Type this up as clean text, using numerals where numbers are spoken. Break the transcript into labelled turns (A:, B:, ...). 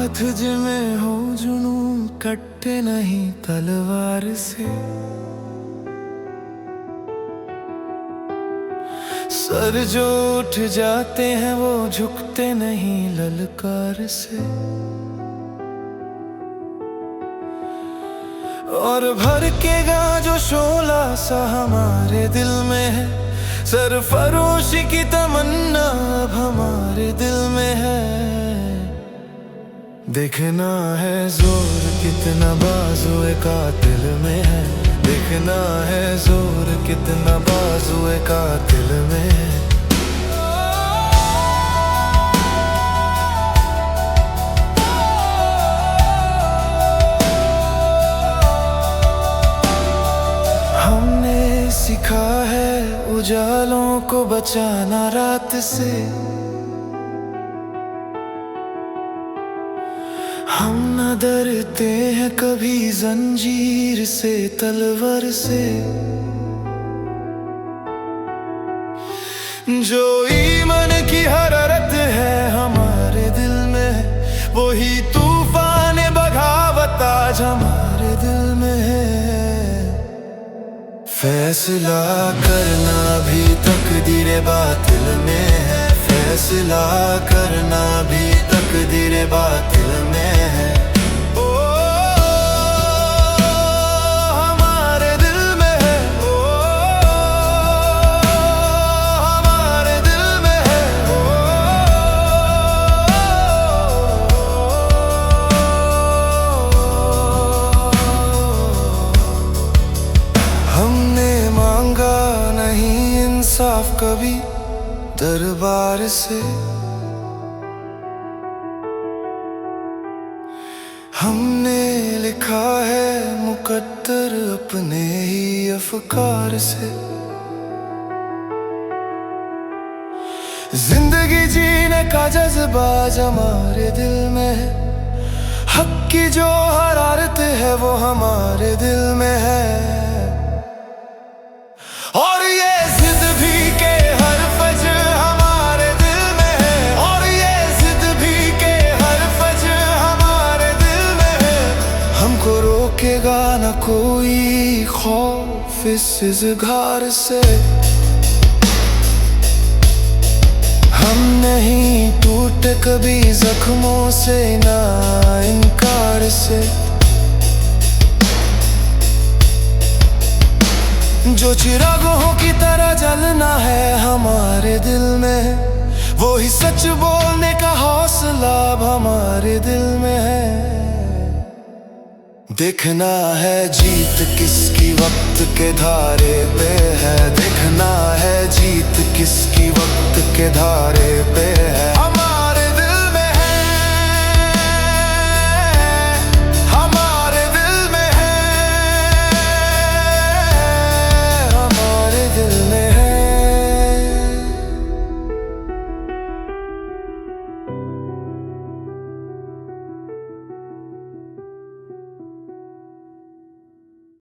A: हाथ जिमे हो जुनू कट्टे नहीं तलवार से। सर जो उठ जाते हैं वो झुकते नहीं ललकार से। और भड़केगा जो शोला सा हमारे दिल में है, सरफरोशी की तमन्ना अब हमारे दिल में है। देखना है जोर कितना बाजुए कातिल में है, देखना है जोर कितना बाजुए कातिल में है। हमने सीखा है उजालों को बचाना रात से। हम न डरते हैं कभी जंजीर से तलवार से। जो ईमान की हरारत है हमारे दिल में, वही तूफान बगावत आज हमारे दिल में है। फैसला करना भी तकदीर बातिल में है, फैसला करना भी तकदीर बातिल में है। ओ हमारे दिल में है, ओ हमारे दिल में है, ओ हमने मांगा नहीं इंसाफ कभी दरबार से। हमने लिखा है मुकद्दर अपने ही अफकार से। जिंदगी जीने का जज्बा हमारे दिल में है, हक की जो हरारत है वो हमारे दिल में है। और ये जिद भी के हर फजर हमारे दिल में है, और ये जिद भी के हर फजर हमारे दिल में है। हमको रोकेगा न कोई खौफ इस इज़हार से। हम नहीं टूटे कभी जख्मों से ना इनकार से। जो चिरागों की तरह जलना है हमारे दिल में, वो ही सच बोलने का हौसला अब हमारे दिल में है। देखना है जीत किसकी वक्त के धारे पे है, देखना है जीत किसकी वक्त के धारे पे है।